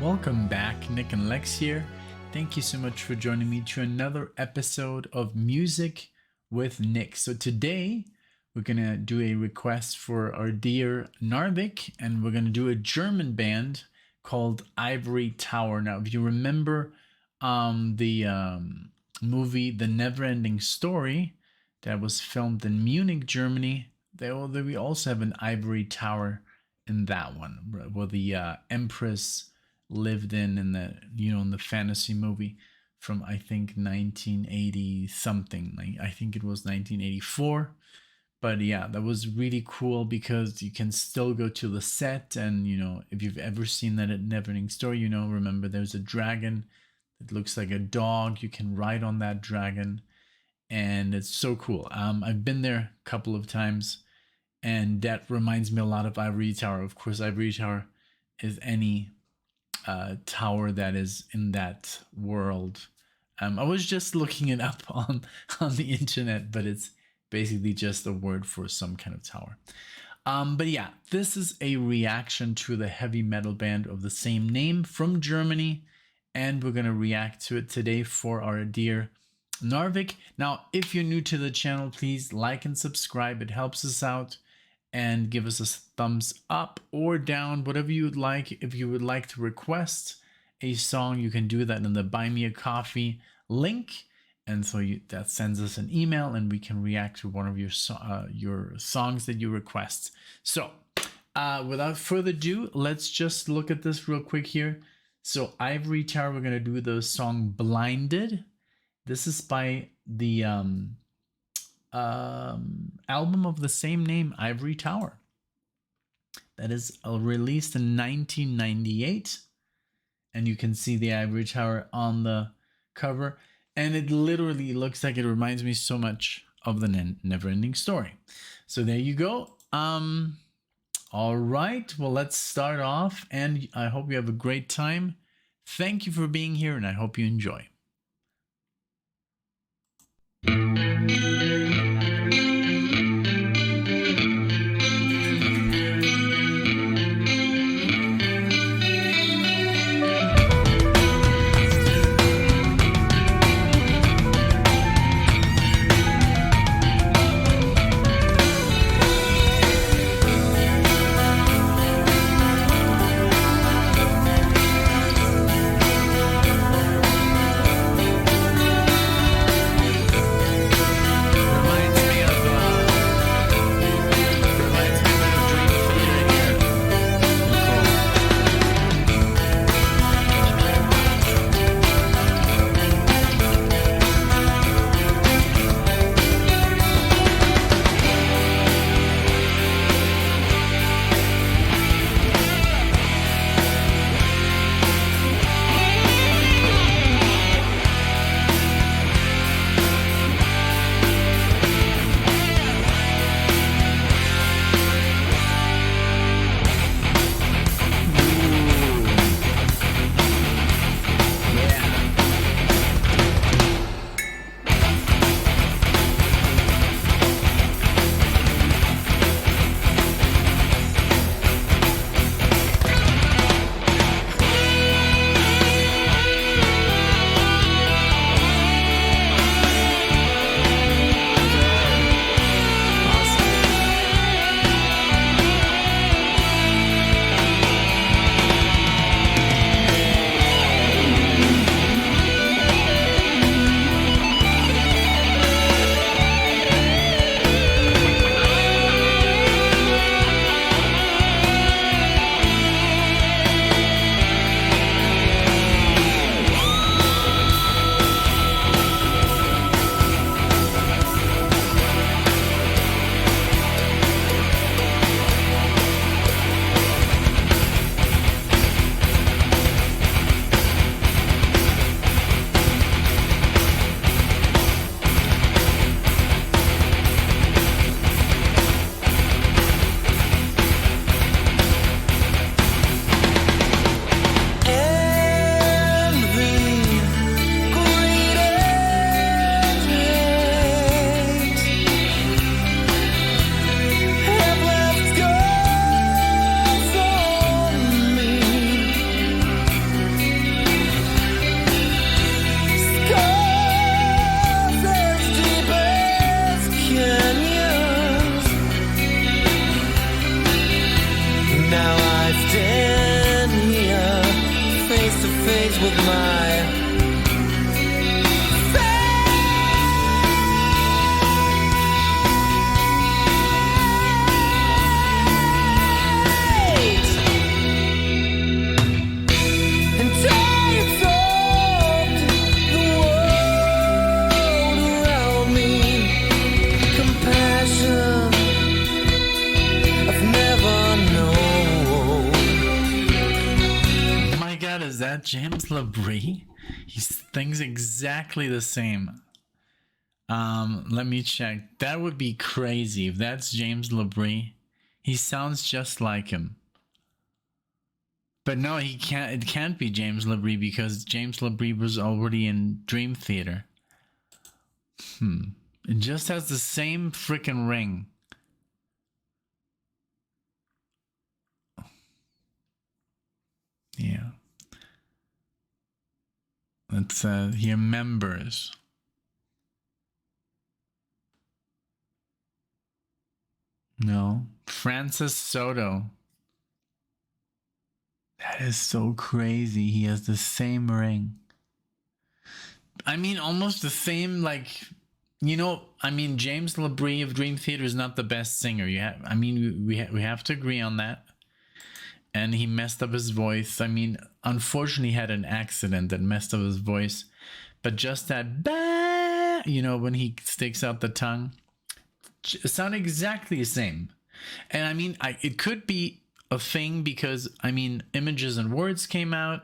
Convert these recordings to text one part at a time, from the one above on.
Welcome back, NicknLex here. Thank you so much for joining me to another episode of Music with Nick. So today we're gonna do a request for our dear Narvik, and we're gonna do a German band called Ivory Tower. Now, if you remember the movie The Neverending Story that was filmed in Munich, Germany, we also have an ivory tower in that one, where the Empress lived in the in the fantasy movie from I think 1980 something. Like I think it was 1984. But yeah, that was really cool because you can still go to the set, and if you've ever seen that at Neverending Story, remember there's a dragon that looks like a dog. You can ride on that dragon, and it's so cool. I've been there a couple of times, and that reminds me a lot of Ivory Tower. Of course, Ivory Tower is any tower that is in that world. I was just looking it up on the internet, but it's basically just a word for some kind of tower. But yeah, this is a reaction to the heavy metal band of the same name from Germany, and we're gonna react to it today for our dear Narvik. Now, if you're new to the channel, please like and subscribe. It helps us out. And give us a thumbs up or down, whatever you would like. If you would like to request a song, you can do that in the Buy Me a Coffee link. And so that sends us an email, and we can react to one of your songs that you request. So without further ado, let's just look at this real quick here. So Ivory Tower, we're going to do the song Blinded. This is by the album of the same name, Ivory Tower. That is released in 1998, and you can see the Ivory Tower on the cover, and it literally looks like it reminds me so much of the Neverending Story. So there you go. All right, well, let's start off, and I hope you have a great time. Thank you for being here, and I hope you enjoy. I stand here face to face with my Is that James LaBrie? He sings exactly the same. Let me check. That would be crazy if that's James LaBrie. He sounds just like him. But no, he can't. It can't be James LaBrie because James LaBrie was already in Dream Theater. It just has the same freaking ring. Yeah. Let's here members. No, Francis Soto. That is so crazy. He has the same ring. I mean, almost the same, like, you know, I mean, James LaBrie of Dream Theater is not the best singer. We have to agree on that. And he messed up his voice. I mean, unfortunately, he had an accident that messed up his voice. But just that, bah, you know, when he sticks out the tongue, it sounded exactly the same. And I mean, it could be a thing because, I mean, Images and Words came out,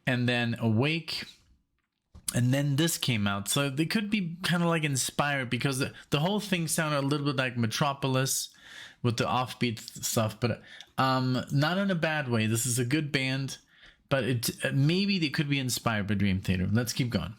and then Awake, and then this came out. So they could be kind of like inspired because the whole thing sounded a little bit like Metropolis with the offbeat stuff, but not in a bad way. This is a good band, but maybe they could be inspired by Dream Theater. Let's keep going.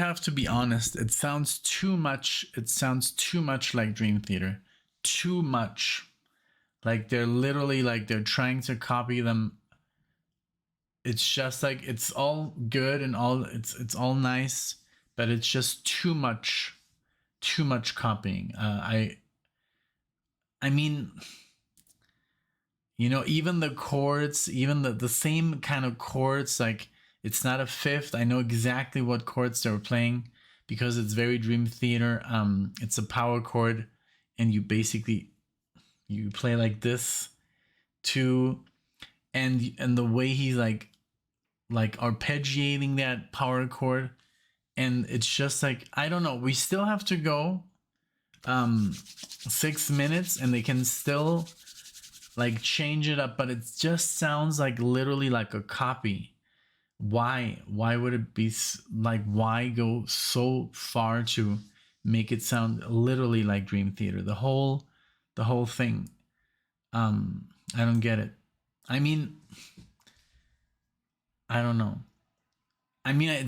have to be honest. It sounds too much. It sounds too much like Dream Theater. Too much. Like they're literally like they're trying to copy them. It's just like it's all good and all it's all nice, but it's just too much copying. I mean, you know, even the chords, even the same kind of chords, like it's not a fifth. I know exactly what chords they were playing because it's very Dream Theater. It's a power chord, and you basically you play like this too, and the way he's like arpeggiating that power chord, and it's just like I don't know. We still have to go 6 minutes, and they can still like change it up, but it just sounds like literally like a copy. Why would it be like, why go so far to make it sound literally like Dream Theater? The whole thing. I don't get it. I mean, I don't know. I mean, I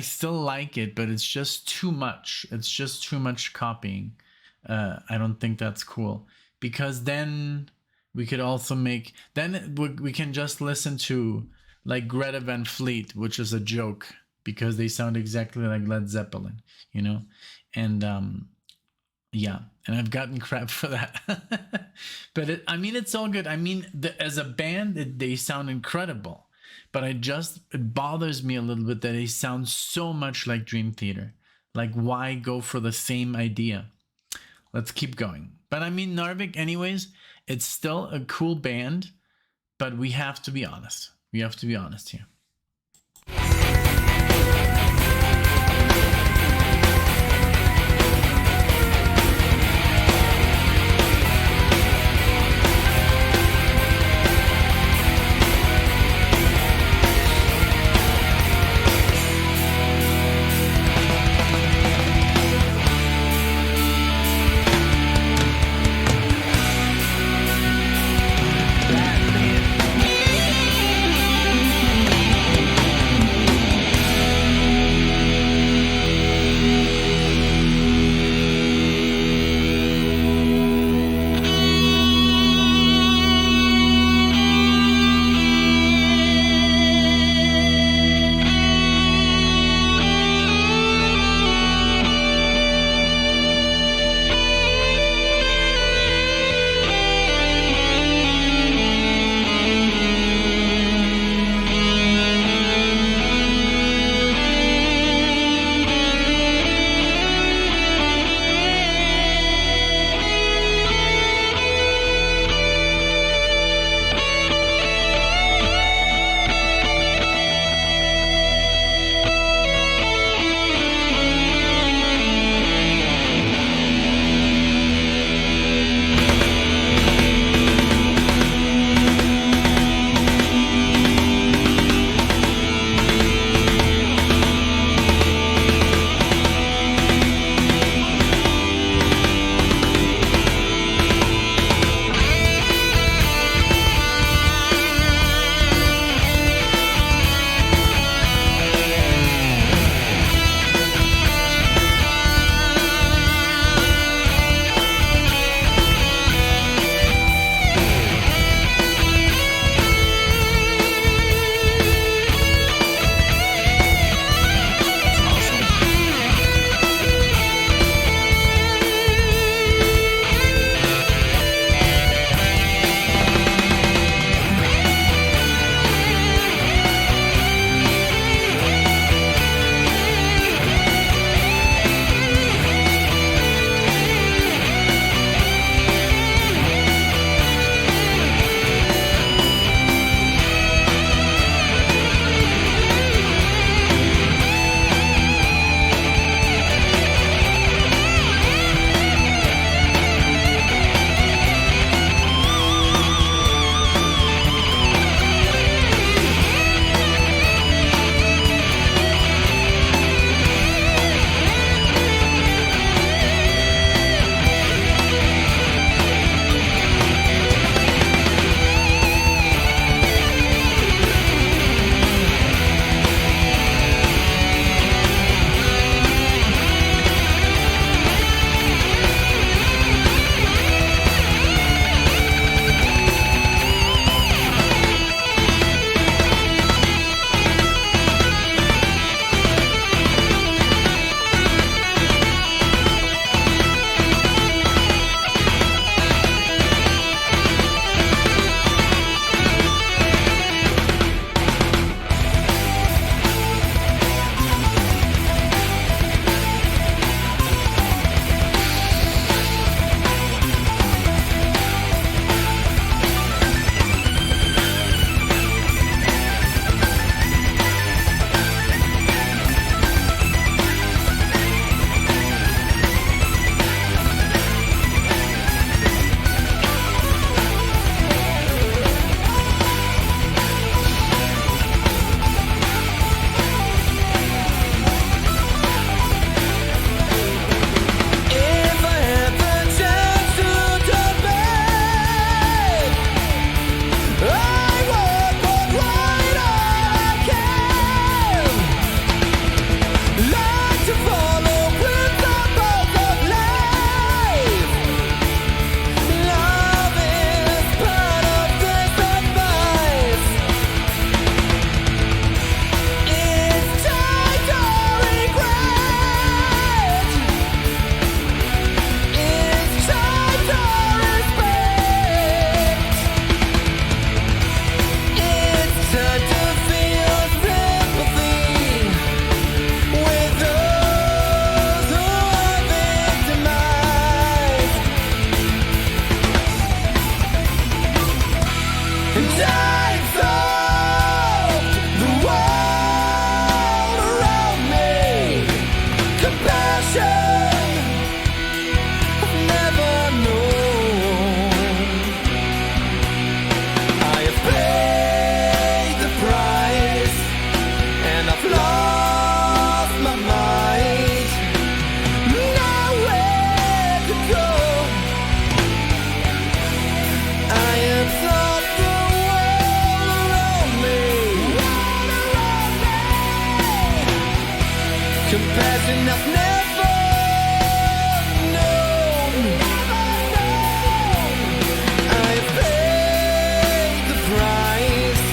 still like it, but it's just too much. It's just too much copying. I don't think that's cool, because then we could also make, then we can just listen to like Greta Van Fleet, which is a joke because they sound exactly like Led Zeppelin, you know? And yeah, and I've gotten crap for that. But I mean, it's all good. I mean, as a band, they sound incredible. But it bothers me a little bit that they sound so much like Dream Theater. Like, why go for the same idea? Let's keep going. But I mean, Narvik, anyways, it's still a cool band, but we have to be honest. We have to be honest here. passion I've never known. I have paid the price, and I've lost my mind. Nowhere to go. I have thought the world around me. Compassion I've never known. I have paid the price,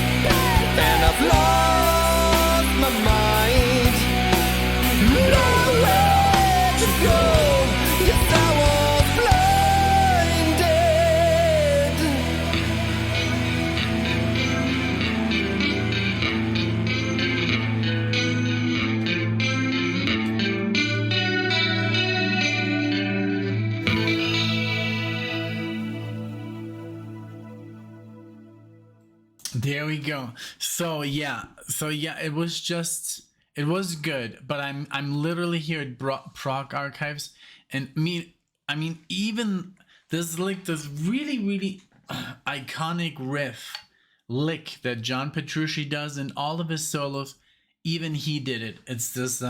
and I've lost my mind. Nowhere to go. Yes, I was blinded. There we go. So yeah, it was good, but I'm literally here at Prog Archives, and I mean even this like this really iconic lick that John Petrucci does in all of his solos, even he did it. It's this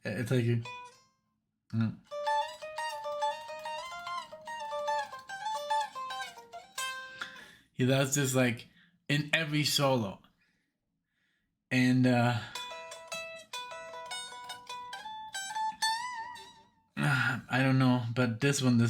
it's like he does this like in every solo, and I don't know, but this one,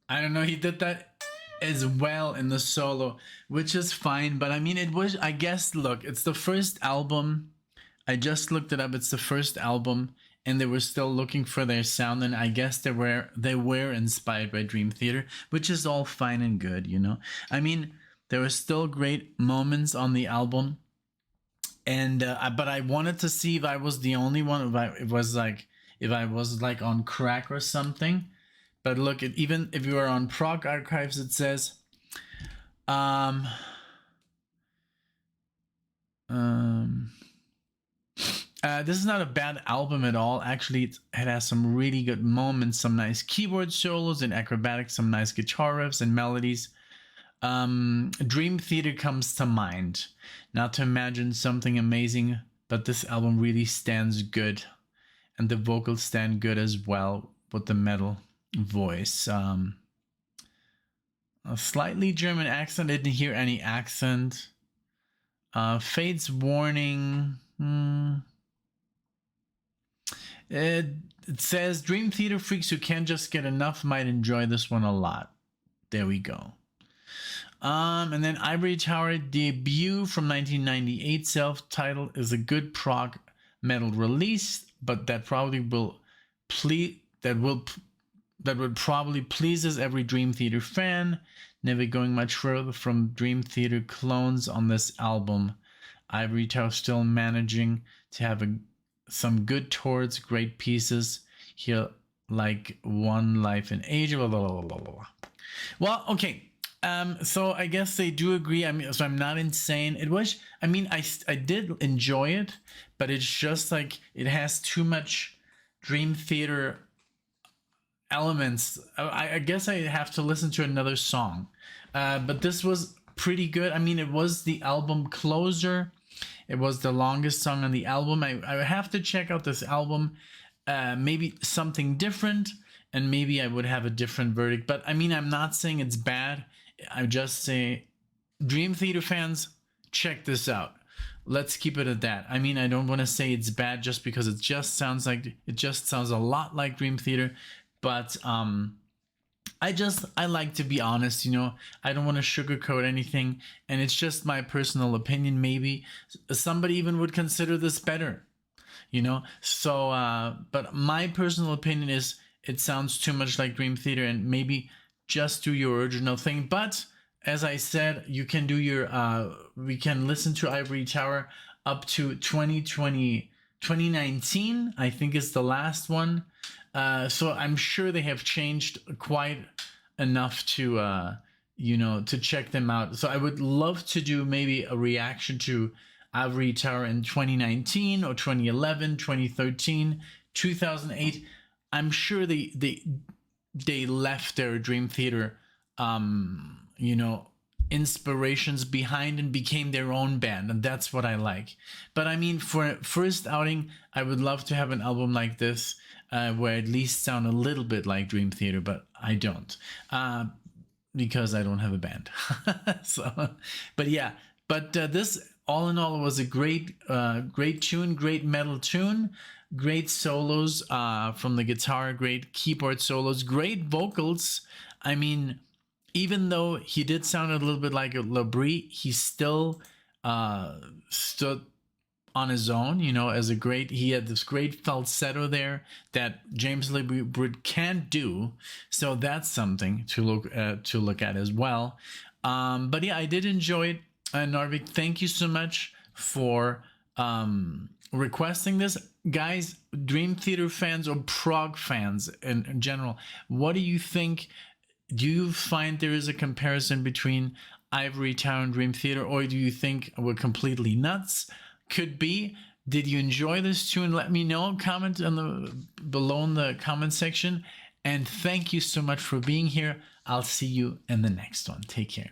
I don't know, he did that as well in the solo, which is fine. But I mean, it was, I guess, look, it's the first album. I just looked it up. It's the first album, and they were still looking for their sound, and I guess they were inspired by Dream Theater, which is all fine and good, you know. I mean, there were still great moments on the album, and but I wanted to see if I was the only one, if I was like on crack or something. But look, even if you are on Prog Archives, it says, this is not a bad album at all. Actually, it has some really good moments, some nice keyboard solos and acrobatics, some nice guitar riffs and melodies. Dream Theater comes to mind. Not to imagine something amazing, but this album really stands good, and the vocals stand good as well with the metal voice. A slightly German accent. I didn't hear any accent. Fate's Warning. It says Dream Theater freaks who can't just get enough might enjoy this one a lot. There we go. And then Ivory Tower debut from 1998, self-titled, is a good prog metal release, but that probably will that would probably pleases every Dream Theater fan. Never going much further from Dream Theater clones on this album. Ivory Tower still managing to have some good tours, great pieces here, like One Life in Asia. Blah, blah, blah, blah, blah. Well, okay. So I guess they do agree. I mean, so I'm not insane. It was, I mean, I did enjoy it, but it's just like it has too much Dream Theater elements. I guess I have to listen to another song. But this was pretty good. I mean, it was the album closer. It was the longest song on the album. I have to check out this album. Maybe something different, and maybe I would have a different verdict. But I mean, I'm not saying it's bad. I just say, Dream Theater fans, check this out. Let's keep it at that. I mean, I don't want to say it's bad just because it just sounds a lot like Dream Theater. But I like to be honest, you know. I don't want to sugarcoat anything, and it's just my personal opinion. Maybe somebody even would consider this better, you know. So, but my personal opinion is it sounds too much like Dream Theater, and maybe just do your original thing. But as I said, you can do your we can listen to Ivory Tower up to 2019, I think is the last one. So I'm sure they have changed quite enough to you know, to check them out. So I would love to do maybe a reaction to Ivory Tower in 2019 or 2011, 2013, 2008. I'm sure they left their Dream Theater, you know, inspirations behind and became their own band, and that's what I like. But I mean, for first outing, I would love to have an album like this, where I at least sound a little bit like Dream Theater, but I don't, because I don't have a band. So, but yeah, but this all in all was a great, great tune, great metal tune, great solos from the guitar, great keyboard solos, great vocals. I mean, even though he did sound a little bit like a Labrie, he still stood on his own, you know, as a great, he had this great falsetto there that James Labrie can't do. So that's something to look at as well. But yeah, I did enjoy it. Narvik, thank you so much for requesting this. Guys, Dream Theater fans or prog fans in general, what do you think? Do you find there is a comparison between Ivory Tower and Dream Theater, or do you think we're completely nuts? Could be. Did you enjoy this tune? Let me know. Comment below in the comment section. And thank you so much for being here. I'll see you in the next one. Take care.